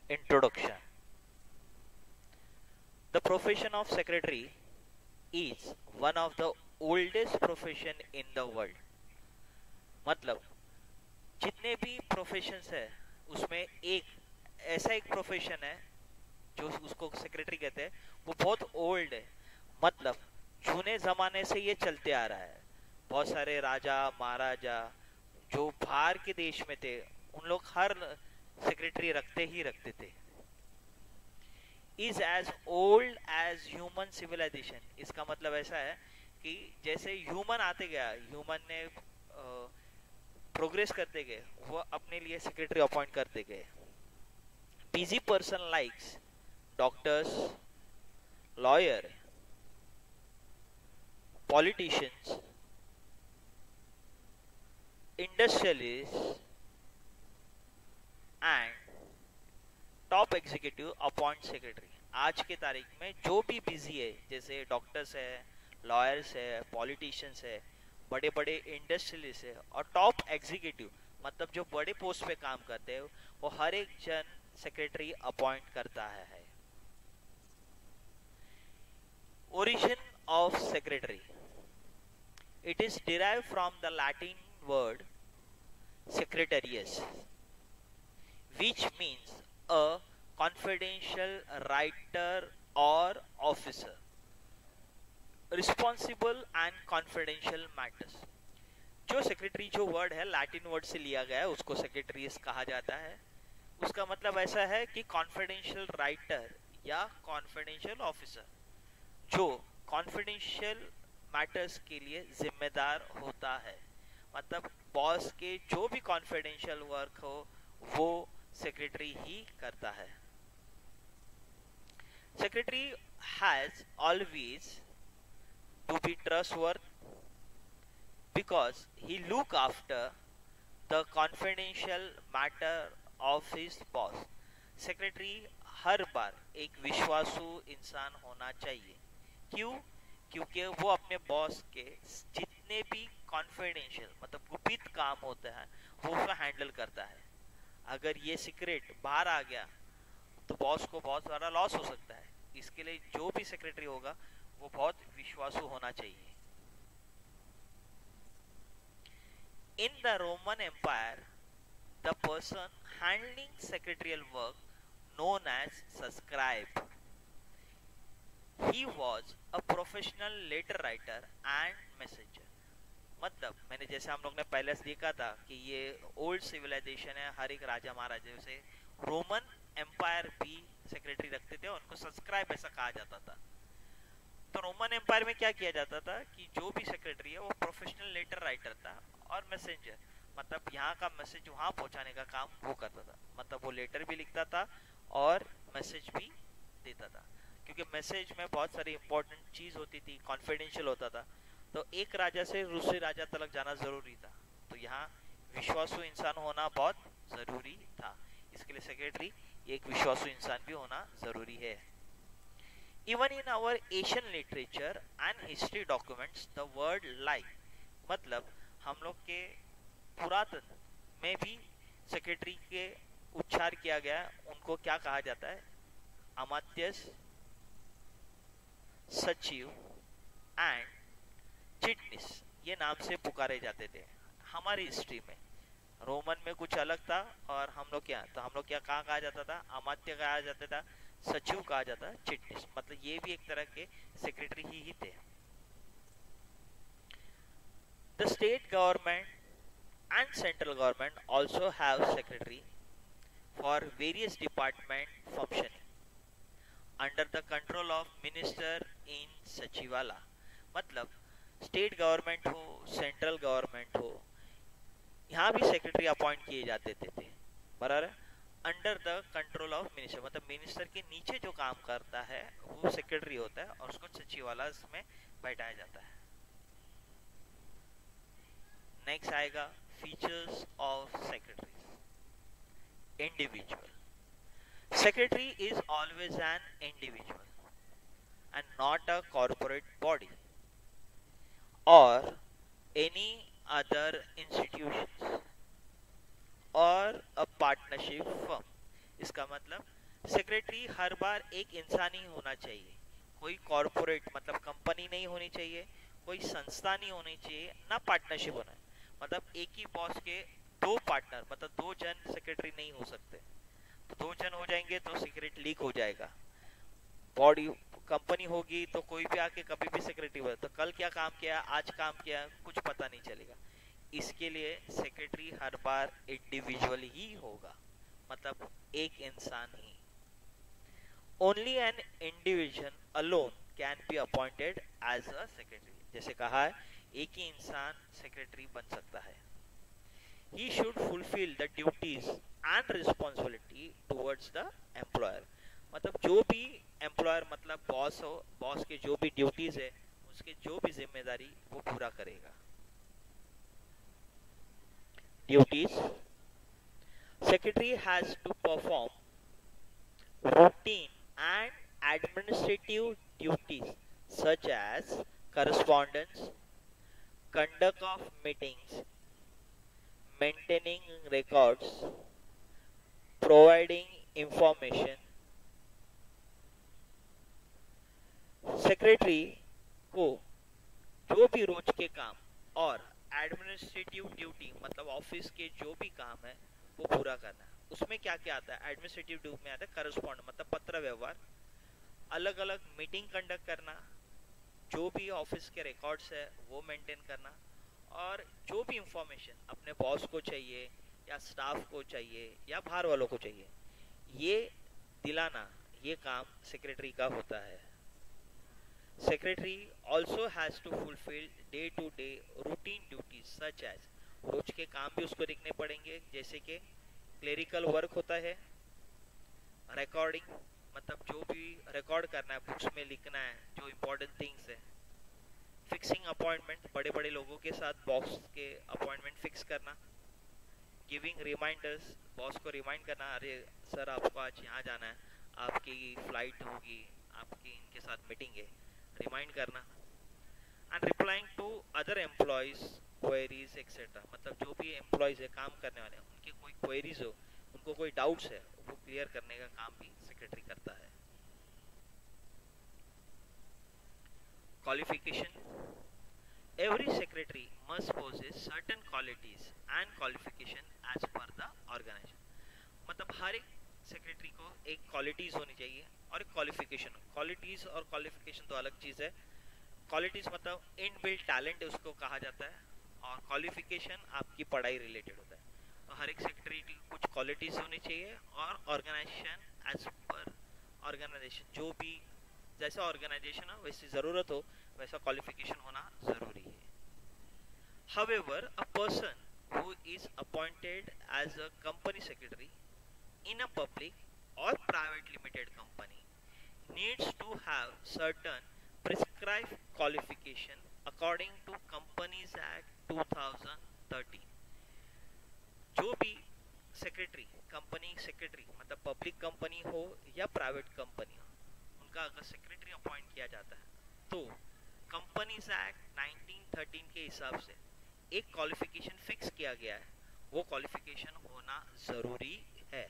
Introduction. The profession of secretary is one of the oldest profession in the world. मतलब जितने भी professions है उसमें एक ऐसा एक प्रोफेशन है जो उसको सेक्रेटरी कहते हैं, वो बहुत ओल्ड है। मतलब जूने जमाने से ये चलते आ रहा है। बहुत सारे राजा महाराजा जो बाहर के देश में थे, उन लोग हर सेक्रेटरी रखते ही रखते थे। Is as old as human civilisation. इसका मतलब ऐसा है कि जैसे ह्यूमन आते गया, ह्यूमन ने प्रोग्रेस करते गए, वो अपने लिए सेक्रेटरी अपॉइंट करते गए। Busy person likes doctors, lawyer, politicians, industrialist and top executive appoint secretary. आज के तारीख में जो भी बिजी है, जैसे डॉक्टर्स है, लॉयर्स है, पॉलिटिशियंस है, बड़े बड़े इंडस्ट्रियलिस्ट है और टॉप एग्जीक्यूटिव मतलब जो बड़े पोस्ट पे काम करते हैं, वो हर एक जन सेक्रेटरी अपॉइंट करता है। Origin of secretary, it is derive from the Latin word secretarius, which means a confidential writer or officer responsible and confidential matters। जो सेक्रेटरी जो वर्ड है लैटिन वर्ड से लिया गया है, उसको सेक्रेटरीज कहा जाता है। उसका मतलब ऐसा है कि कॉन्फिडेंशियल राइटर या कॉन्फिडेंशियल ऑफिसर जो कॉन्फिडेंशियल मैटर्स के लिए जिम्मेदार होता है। मतलब बॉस के जो भी कॉन्फिडेंशियल वर्क हो वो सेक्रेटरी ही करता है। Secretary has always to be trustworthy because he look after the confidential matter of his boss. Secretary हर बार एक विश्वासु इंसान होना चाहिए। क्यों? क्योंकि वो अपने बॉस के जितने भी कॉन्फिडेंशियल मतलब गुपित काम होते हैं वो उसको हैंडल करता है। अगर ये सीक्रेट बाहर आ गया तो बॉस को बहुत सारा लॉस हो सकता है। इसके लिए जो भी सेक्रेटरी होगा वो बहुत विश्वासु होना चाहिए। In the Roman empire the person handling secretarial work known as scribe, he was a professional letter writer and messenger। मतलब मैंने जैसे हम लोग ने पहले से देखा था कि ये ओल्ड सिविलाइजेशन है, हर एक राजा महाराजा से रोमन एम्पायर भी सेक्रेटरी रखते थे, उनको सब्सक्राइब ऐसा कहा जाता था। तो रोमन एम्पायर में क्या किया जाता था कि जो भी सेक्रेटरी है वो प्रोफेशनल लेटर राइटर था और मैसेंजर मतलब यहाँ का मैसेज वहां पहुंचाने का काम वो करता था। मतलब वो लेटर भी लिखता था और मैसेज भी देता था, क्योंकि मैसेज में बहुत सारी इंपॉर्टेंट चीज होती थी, कॉन्फिडेंशियल होता था। तो एक राजा से दूसरे राजा तक जाना जरूरी था, तो यहाँ विश्वासु इंसान होना बहुत जरूरी था। इसके लिए सेक्रेटरी एक विश्वासु इंसान भी होना जरूरी है। Even in our Asian literature and history documents the word like मतलब हम लोग के पुरातन में भी सेक्रेटरी के उच्चार किया गया है। उनको क्या कहा जाता है? अमात्यस, सचिव एंड चिटनिस, ये नाम से पुकारे जाते थे हमारी हिस्ट्री में। रोमन में कुछ अलग था और हम लोग क्या, तो हम लोग क्या कहाँ कहा जाता था? अमात्य कहा जाता था, सचिव कहा जाता, चिटनिस मतलब ये भी एक तरह के सेक्रेटरी ही थे। The state government and central government also have secretary for various department functioning under the control of minister in सचिवालय। मतलब स्टेट गवर्नमेंट हो, सेंट्रल गवर्नमेंट हो, यहाँ भी सेक्रेटरी अपॉइंट किए जाते थे बराबर। Under the control of minister मतलब मिनिस्टर के नीचे जो काम करता है वो सेक्रेटरी होता है और उसको सचिवालय में बैठाया जाता है। नेक्स्ट आएगा features of secretary. Individual, secretary is always an individual and not a corporate body or any other institutions or a partnership firm। इसका मतलब सेक्रेटरी हर बार एक इंसान ही होना चाहिए, कोई कॉरपोरेट मतलब कंपनी नहीं होनी चाहिए, कोई संस्था नहीं होनी चाहिए, ना पार्टनरशिप होना है। मतलब एक ही बॉस के दो पार्टनर मतलब दो जन सेक्रेटरी नहीं हो सकते। तो दो जन हो जाएंगे तो सीक्रेट लीक हो जाएगा। बॉडी कंपनी होगी तो कोई भी आके कभी भी सेक्रेटरी हो, तो कल क्या काम किया, आज काम किया, कुछ पता नहीं चलेगा। इसके लिए सेक्रेटरी हर बार इंडिविजुअल ही होगा, मतलब एक इंसान ही। Only an individual alone can be appointed as a secretary. जैसे कहा है, एक ही इंसान सेक्रेटरी बन सकता है। He should fulfil the duties and responsibility towards the employer. मतलब जो भी एम्प्लॉयर मतलब बॉस हो, बॉस के जो भी ड्यूटीज है, उसके जो भी जिम्मेदारी वो पूरा करेगा। Duties: secretary has to perform routine and administrative duties such as correspondence, conduct of meetings, maintaining records, providing information. Secretary को जो भी रोज के काम और एडमिनिस्ट्रेटिव ड्यूटी मतलब ऑफिस के जो भी काम है वो पूरा करना है। उसमें क्या क्या आता है? एडमिनिस्ट्रेटिव ड्यूटी में आता है करस्पॉन्ड मतलब पत्र व्यवहार, अलग अलग मीटिंग कंडक्ट करना, जो भी ऑफिस के रिकॉर्ड्स है वो मेंटेन करना, और जो भी इंफॉर्मेशन अपने बॉस को चाहिए या स्टाफ को चाहिए या बाहर वालों को चाहिए, ये दिलाना, ये काम सेक्रेटरी का होता है। Secretary also has to fulfill day-to-day routine duties such as, रोज के काम भी उसको देखने पड़ेंगे, जैसे कि क्लेरिकल वर्क होता है, रिकॉर्डिंग मतलब जो भी रिकॉर्ड करना है, बुक्स में लिखना है जो इम्पोर्टेंट थिंग्स है, फिक्सिंग अपॉइंटमेंट बड़े बड़े लोगों के साथ बॉस के अपॉइंटमेंट फिक्स करना, गिविंग रिमाइंडर्स बॉस को रिमाइंड करना, अरे सर आपको आज यहाँ जाना है, आपकी फ्लाइट होगी, आपकी इनके साथ मीटिंग है, रिमाइंड करना। And replying to other employees queries etcetera, मतलब जो भी एम्प्लॉयज है काम करने वाले उनके कोई क्वेरीज हो, उनको कोई डाउट्स है, वो क्लियर करने का काम भी सेक्रेटरी करता है। Qualification: every secretary must possess certain qualities and qualification as per the organization। मतलब हर एक सेक्रेटरी को एक क्वालिटीज होनी चाहिए और एक क्वालिफिकेशन। क्वालिटीज और क्वालिफिकेशन तो अलग चीज है। क्वालिटीज मतलब इनबिल्ट टैलेंट है उसको कहा जाता है, और क्वालिफिकेशन आपकी पढ़ाई रिलेटेड होता है। तो हर एक सेक्रेटरी की कुछ क्वालिटीज होनी चाहिए, और ऑर्गेनाइजेशन एज पर ऑर्गेनाइजेशन, जो भी जैसा ऑर्गेनाइजेशन हो वैसी जरूरत हो वैसा क्वालिफिकेशन होना जरूरी है। However, a person who is appointed as a company secretary in a public or private limited company needs to have certain prescribed qualification according to Companies Act 2013। जो भी सेक्रेटरी, कंपनी सेक्रेटरी मतलब public company हो या private company हो, उनका अगर secretary appoint किया जाता है तो कंपनीज एक्ट 1913 के हिसाब से एक क्वालिफिकेशन फिक्स किया गया है, वो क्वालिफिकेशन होना जरूरी है।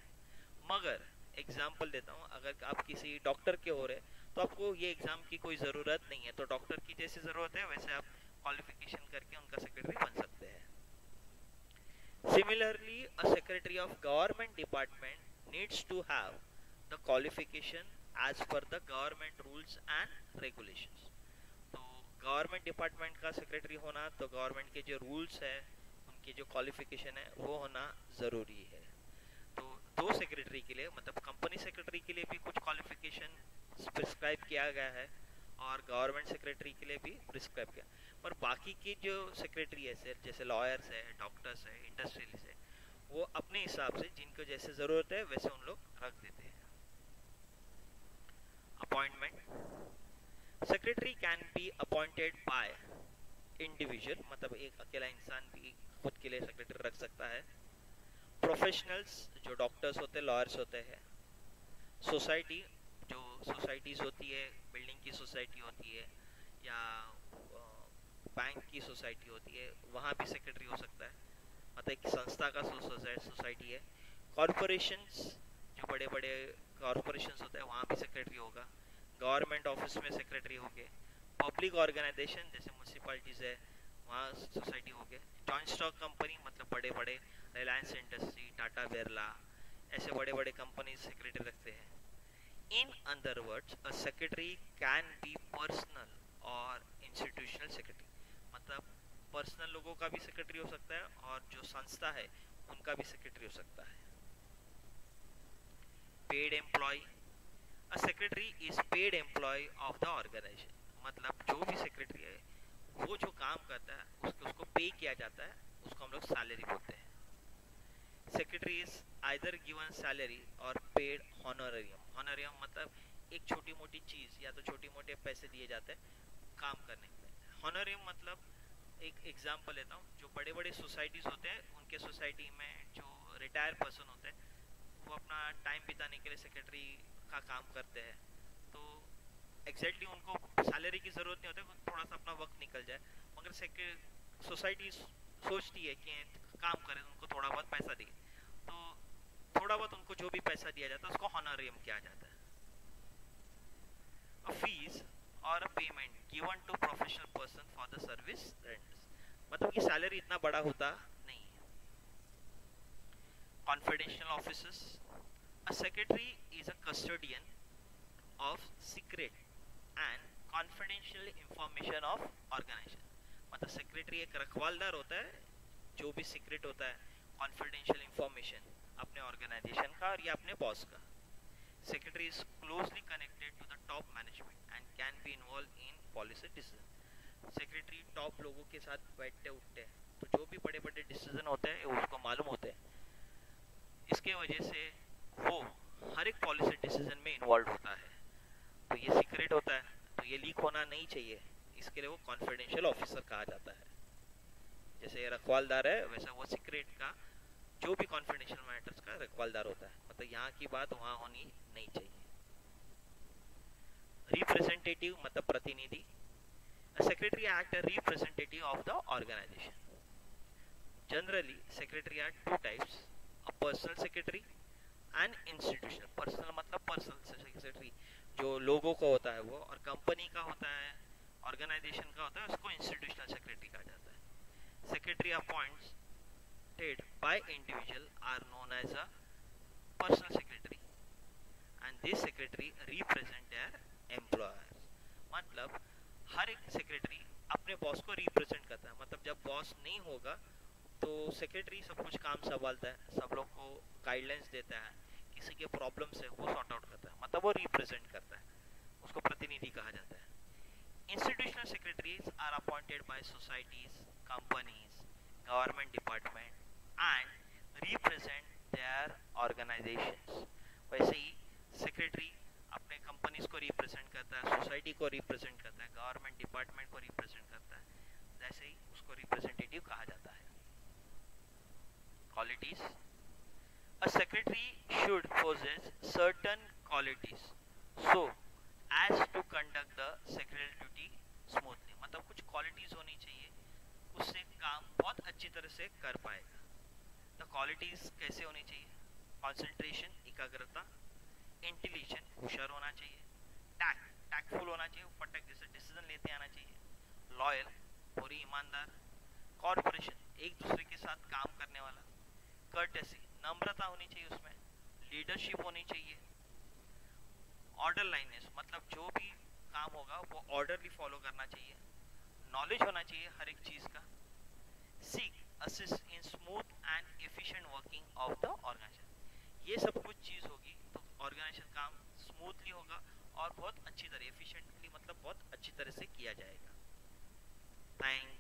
मगर एग्जाम्पल देता हूँ, अगर आप किसी डॉक्टर के हो रहे तो आपको ये एग्जाम की कोई ज़रूरत नहीं है, तो डॉक्टर की जैसे ज़रूरत है वैसे आप क्वालिफिकेशन करके उनका सेक्रेटरी बन सकते हैं। Similarly a secretary of government department needs to have the qualification as per the government rules and regulations. तो गवर्नमेंट डिपार्टमेंट का सेक्रेटरी होना तो गवर्नमेंट के जो रूल्स है उनकी जो क्वालिफिकेशन है वो होना ज़रूरी है। तो दो सेक्रेटरी के लिए मतलब कंपनी सेक्रेटरी के लिए भी कुछ क्वालिफिकेशन प्रिस्क्राइब किया गया है और गवर्नमेंट सेक्रेटरी के लिए भी प्रिस्क्राइब किया, पर बाकी की जो सेक्रेटरी है सर, जैसे लॉयर्स है, डॉक्टर्स है, इंडस्ट्रियलिस्ट है, वो अपने हिसाब से जिनको जैसे ज़रूरत है वैसे उन लोग रख देते हैं। Appointment: secretary can be appointed by individual, मतलब एक अकेला इंसान भी खुद के लिए सेक्रेटरी रख सकता है। प्रोफेशनल्स जो डॉक्टर्स होते हैं, लॉयर्स होते हैं। सोसाइटी जो सोसाइटीज होती है, बिल्डिंग की सोसाइटी होती है या बैंक की सोसाइटी होती है, वहाँ भी सेक्रेटरी हो सकता है, मतलब एक संस्था का सोसाइटी है। कॉरपोरेशंस जो बड़े बड़े कॉरपोरेशन होता है वहाँ भी सेक्रेटरी होगा, गवर्नमेंट ऑफिस में सेक्रेटरी हो गए, पब्लिक ऑर्गेनाइजेशन जैसे म्यूनसिपैलिटीज है वहाँ सोसाइटी हो गए, जॉइंट स्टॉक कंपनी मतलब बड़े बड़े रिलायंस इंडस्ट्री, टाटा बिरला, ऐसे बड़े बड़े कंपनी सेक्रेटरी रखते हैं. In other words a secretary can be personal और इंस्टीट्यूशनल सेक्रेटरी, मतलब पर्सनल लोगों का भी सेक्रेटरी हो सकता है और जो संस्था है उनका भी सेक्रेटरी हो सकता है. Paid employee, a secretary is paid employee of the organisation, मतलब जो भी सेक्रेटरी है वो जो काम करता है उसको पे किया जाता है, उसको हम लोग सैलरी बोलते हैं. Secretary is either given salary और पेड हॉनोरेरियम. हॉनोरेरियम मतलब एक छोटी मोटी चीज या तो छोटी मोटे पैसे दिए जाते हैं काम करने के लिए. हॉनोरेरियम मतलब एक एग्जांपल लेता हूँ, जो बड़े बड़े सोसाइटीज होते हैं उनके सोसाइटी में जो रिटायर पर्सन होते हैं वो अपना टाइम बिताने के लिए सेक्रेटरी का काम करते हैं, तो एग्जैक्टली उनको सैलरी की ज़रूरत नहीं होती, थोड़ा सा अपना वक्त निकल जाए, मगर सोसाइटी सोचती है कि काम करें उनको थोड़ा बहुत पैसा दिए, तो थोड़ा बहुत उनको जो भी पैसा दिया जाता है उसको हॉनोरियम किया जाता है. अ फीस और a payment given to professional person for the service renders, मतलब कि सैलरी इतना बड़ा होता नहीं है. Confidential officers, a secretary is a custodian of secret and confidential information of organisation, मतलब सेक्रेटरी एक रखवालदार होता है जो भी सीक्रेट होता है, कॉन्फिडेंशियल इंफॉर्मेशन अपने ऑर्गेनाइजेशन का और या अपने बॉस का. Secretary is closely connected to the top management and can be involve in policy decision. Secretary top लोगों के साथ बैठते उठते हैं, तो जो भी बड़े बड़े डिसीजन होते हैं उसको मालूम होते हैं, इसके वजह से वो हर एक पॉलिसी डिसीजन में इन्वॉल्व होता है. तो ये सीक्रेट होता है तो ये लीक होना नहीं चाहिए, इसके लिए वो कॉन्फिडेंशियल ऑफिसर कहा जाता है. जैसे ये रखवालदार है वैसा वो सीक्रेट का जो भी कॉन्फिडेंशियल मैटर्स का रखवालदार होता है, मतलब यहाँ की बात वहाँ होनी नहीं चाहिए. रिप्रेजेंटेटिव मतलब प्रतिनिधि, secretary act a representative of the organisation. Generally secretary are two types, a personal secretary and institutional. Personal मतलब पर्सनल सेक्रेटरी जो लोगों को होता है वो, और कंपनी का होता है, ऑर्गेनाइजेशन का होता है, उसको इंस्टीट्यूशनल सेक्रेटरी कहा जाता है. Secretary appointed by individual are known as a personal secretary and this secretary represent their employers, मतलब हर एक सेक्रेटरी अपने बॉस को रिप्रेजेंट करता है, मतलब जब बॉस नहीं होगा तो सेक्रेटरी सब कुछ काम संभालता है, सब लोग को गाइडलाइंस देता है, किसी के प्रॉब्लम्स है वो सॉर्ट आउट करता है, मतलब वो रिप्रेजेंट करता है, उसको प्रतिनिधि कहा जाता है. Institutional secretaries are appointed by societies, companies, government department and represent their organisations. वैसे ही सेक्रेटरी अपने कंपनीज को रिप्रेजेंट करता है, सोसाइटी को रिप्रेजेंट करता है, गवर्नमेंट डिपार्टमेंट को रिप्रेजेंट करता है, जैसे ही उसको रिप्रेजेंटेटिव कहा जाता है. Qualities, a secretary should possess certain qualities so as to conduct the secretarial duty smoothly, मतलब कुछ qualities होनी चाहिए उससे काम बहुत अच्छी तरह से कर पाएगा. The qualities कैसे होनी चाहिए? Concentration एकाग्रता, इंटेलिजेंट होशियार होना चाहिए, टैक्टफुल होना चाहिए, फटक जैसे डिसीजन लेते आना चाहिए, लॉयल पूरी ईमानदार, कॉर्पोरेशन एक दूसरे के साथ काम करने वाला, कर्टेसी नम्रता होनी चाहिए उसमें, लीडरशिप होनी चाहिए, ऑर्डर लाइननेस मतलब जो भी काम होगा वो ऑर्डरली फॉलो करना चाहिए, नॉलेज होना चाहिए हर एक चीज का, seek assist in smooth and efficient working of the organisation. ये सब कुछ चीज होगी तो ऑर्गेनाइजेशन काम स्मूथली होगा और बहुत अच्छी तरह एफिशिएंटली मतलब बहुत अच्छी तरह से किया जाएगा. थैंक